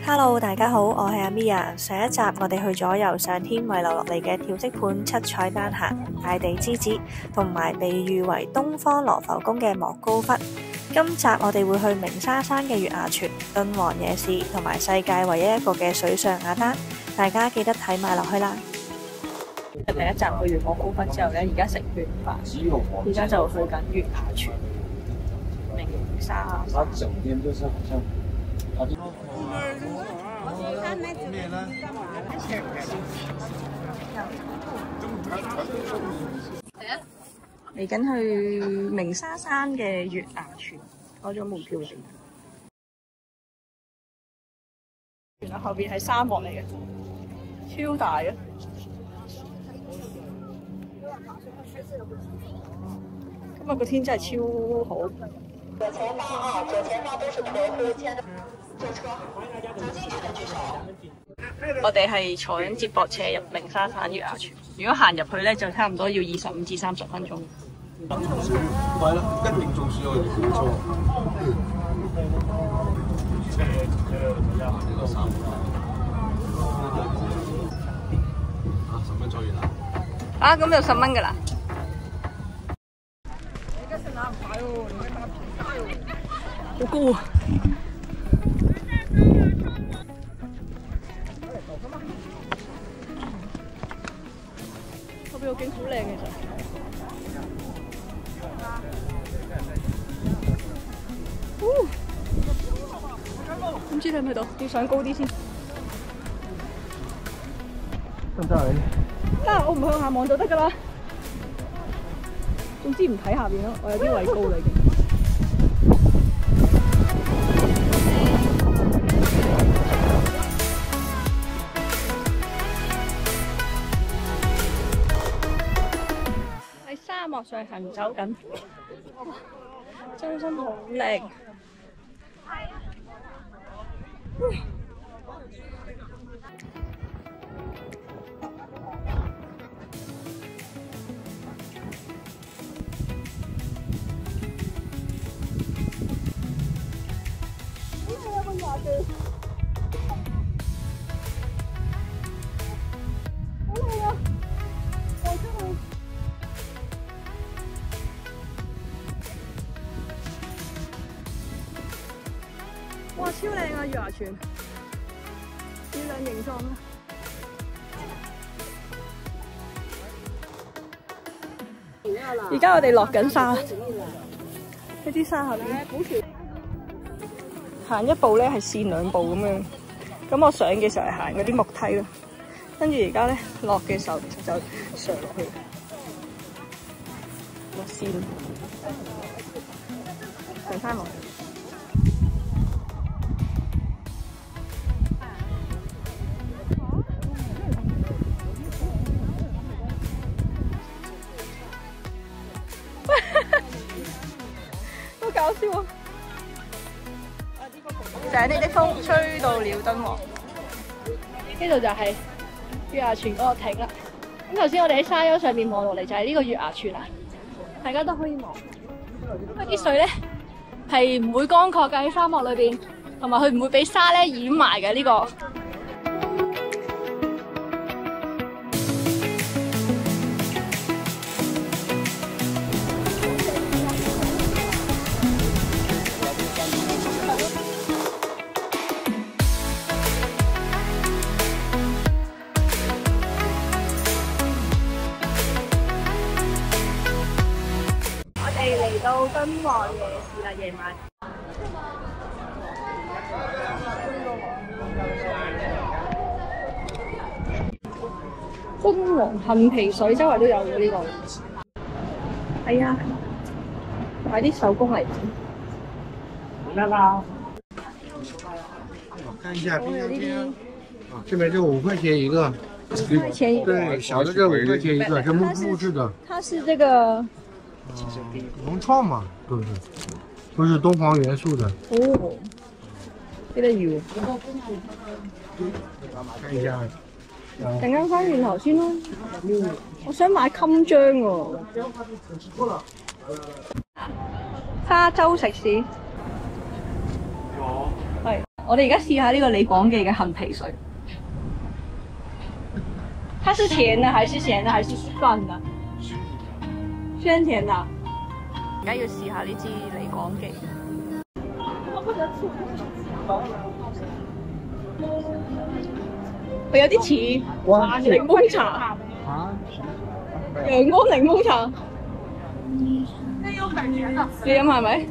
Hello， 大家好，我係阿 Mia。上一集我哋去咗由上天遺留落嚟嘅跳積盤七彩單行、大地之子，同埋被譽為東方羅浮宮嘅莫高窟。今集我哋會去鳴沙山嘅月牙泉、敦煌夜市，同埋世界唯一一個嘅水上雅丹。大家記得睇埋落去啦。第一集去完莫高窟之後呢，而家食完飯，而家就去緊月牙泉、鳴沙山。嚟緊去鳴沙山嘅月牙泉，攞咗門票嚟。原來後邊係沙漠嚟嘅，超大嘅。今日個天真係超好。左前方啊，左前方都是驼湖間的坐車，想進去的舉手。我哋係坐緊接駁車入鳴沙山月牙泉，如果行入去咧，就差唔多要25至30分鐘。係咯，一定中暑我哋冇錯。10蚊坐完啦。啊，咁就10蚊㗎啦。好高啊！後邊個景好靚其實。唔知你喺唔喺度？要上高啲先。得唔得啊？得，我唔向下望就得㗎啦。總之唔睇下邊咯，我有啲畏高啦已經。喺沙漠上行走緊，真心好靚。哇，超靚啊！月牙泉，月亮形狀啊！而家我哋落緊沙，呢啲沙下邊，行一步咧係跣2步咁樣。咁我上嘅時候係行嗰啲木梯咯，跟住而家咧落嘅時候就上落去，落跣，上翻落。好搞笑啊！這裏的風吹到了敦煌，呢度就係月牙泉嗰個亭啦。咁頭先我哋喺沙丘上面望落嚟就係呢個月牙泉啦，大家都可以望。因為啲水咧係唔會乾涸嘅喺沙漠裏邊，同埋佢唔會俾沙咧掩埋嘅呢個。嚟到敦煌夜市啦，夜晚。敦煌杏皮水周圍都有嘅呢個。係啊，買啲手工嚟整。得啦。我看一下冰箱贴，这边就5塊錢一個。5塊錢一個。對，小的這5塊錢一個，是木質的。它是這個。融創嘛，都是東方元素的。哦，記得要。看一下。陣間翻轉頭先咯。我想買襟章喎。沙洲食肆。係，我哋而家試下呢個李廣記嘅杏皮水，它是甜的還是鹹的還是酸的？酸甜的。而家要試下呢支李廣記。佢有啲似檸檬茶，陽光檸檬茶。你飲係咪？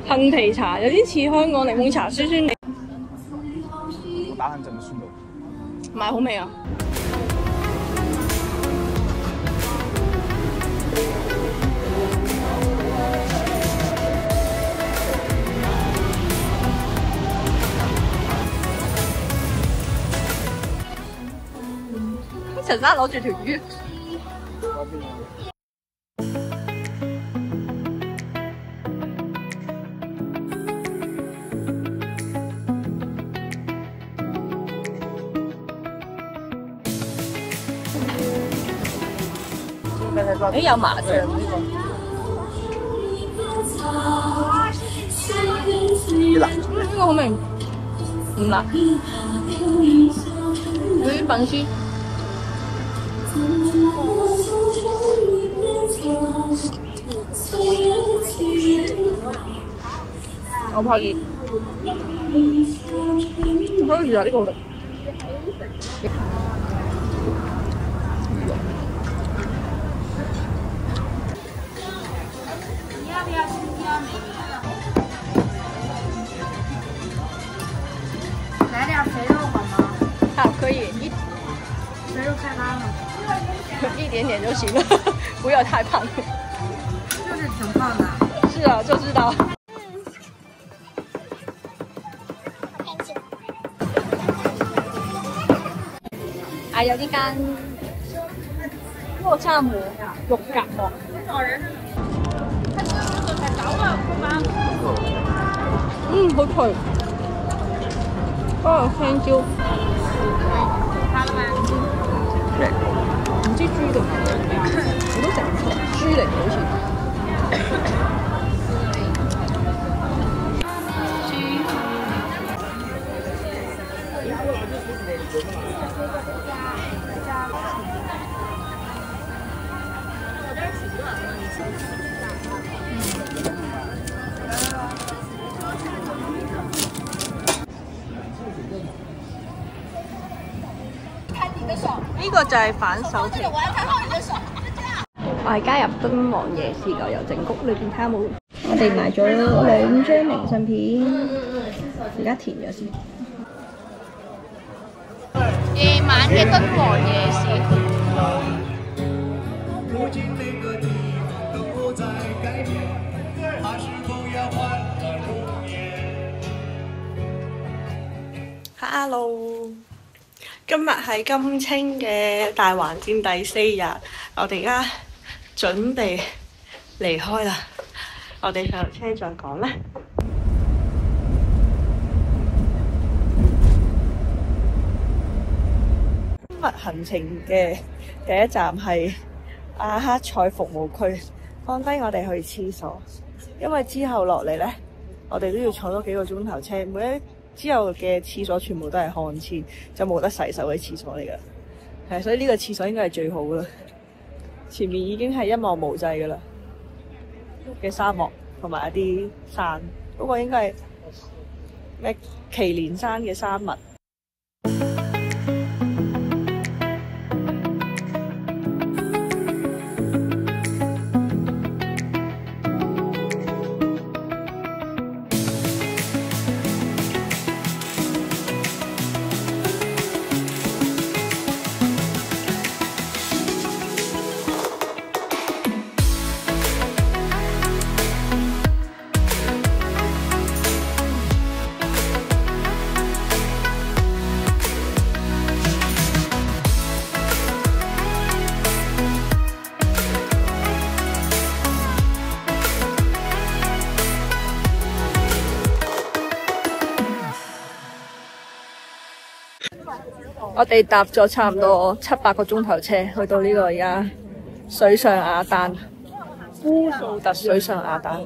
杏皮茶有啲似香港檸檬茶，酸酸地。我答案真係酸到。唔係好味啊！陳生攞住條魚。誒有麻醬呢個。辣。呢個好味。唔辣。有啲粉絲。我怕熱。好熱啊！呢個。来点肥肉好吗？好，可以肥肉太拉了，一点点就行了，不要太胖。就是挺胖的。是啊，就知道。啊，有呢間臥沙姆肉夾饃。好脆。嗰個香蕉。唔知豬定係咩？我都食唔出，豬嚟嘅好似。呢個就係反手皮。我係加入敦煌夜市牛油整谷裏邊睇下冇。我哋買咗2張明信片，而家填咗先。夜晚嘅敦煌夜市。Hello， 今日係金青嘅大環戰第4日，我哋而家準備離開啦。我哋上車再講啦。今日行程嘅第一站係阿克賽服務區，放低我哋去廁所，因為之後落嚟呢，我哋都要坐多幾個鐘頭車，每一之後嘅廁所全部都係旱廁，就冇得洗手嘅廁所嚟噶。係，所以呢個廁所應該係最好噶啦。前面已經係一望無際噶啦嘅沙漠同埋一啲山，嗰個應該係咩祁連山嘅山脈。我哋搭咗差唔多7-8個鐘頭車，去到呢個而家水上雅丹，烏素特水上雅丹。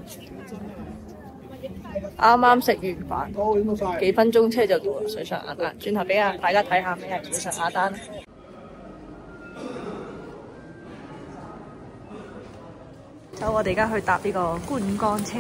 啱啱食完飯，幾分鐘車就到水上雅丹。轉頭俾大家睇下咩係水上雅丹。走，我哋而家去搭呢個觀光車。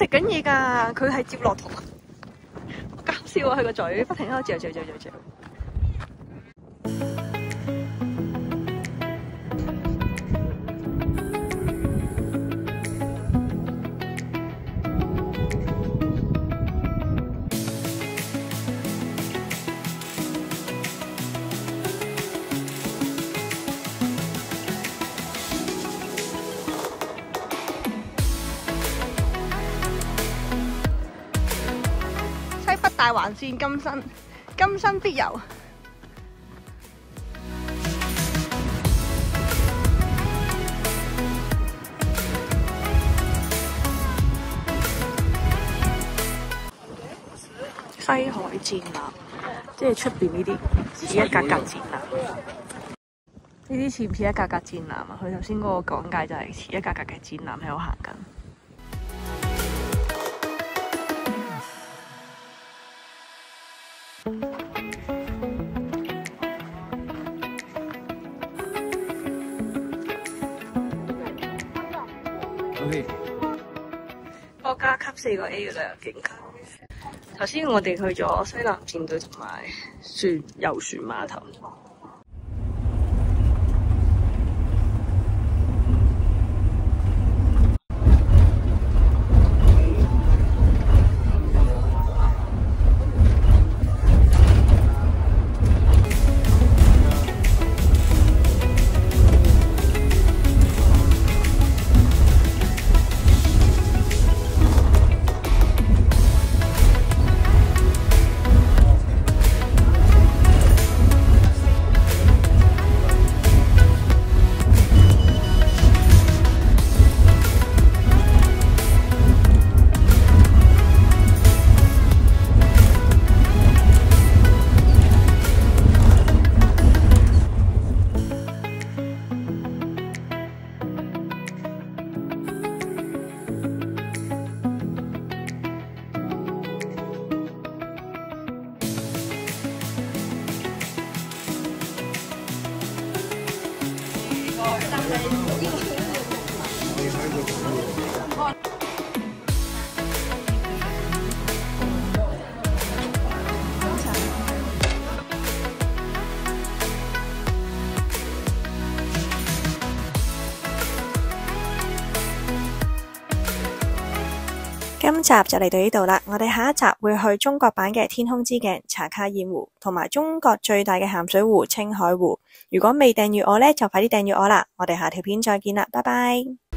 食緊嘢㗎，佢係接駱駝，好搞笑啊！佢個嘴不停喺度嚼。西北大環線今生必遊。西海戰艦，即係出邊呢啲似一格格戰艦。呢啲似唔似一格格戰艦啊？佢頭先嗰個講解就係似一格格嘅戰艦喺度行緊。國家級4個 A 嘅旅遊景區。頭先我哋去咗西南戰隊同埋遊船碼頭。今集就嚟到呢度啦，我哋下一集會去中國版嘅天空之鏡、茶卡燕湖，同埋中國最大嘅鹹水湖青海湖。如果未訂閱我呢，就快啲訂閱我啦！我哋下條片再見啦，拜拜。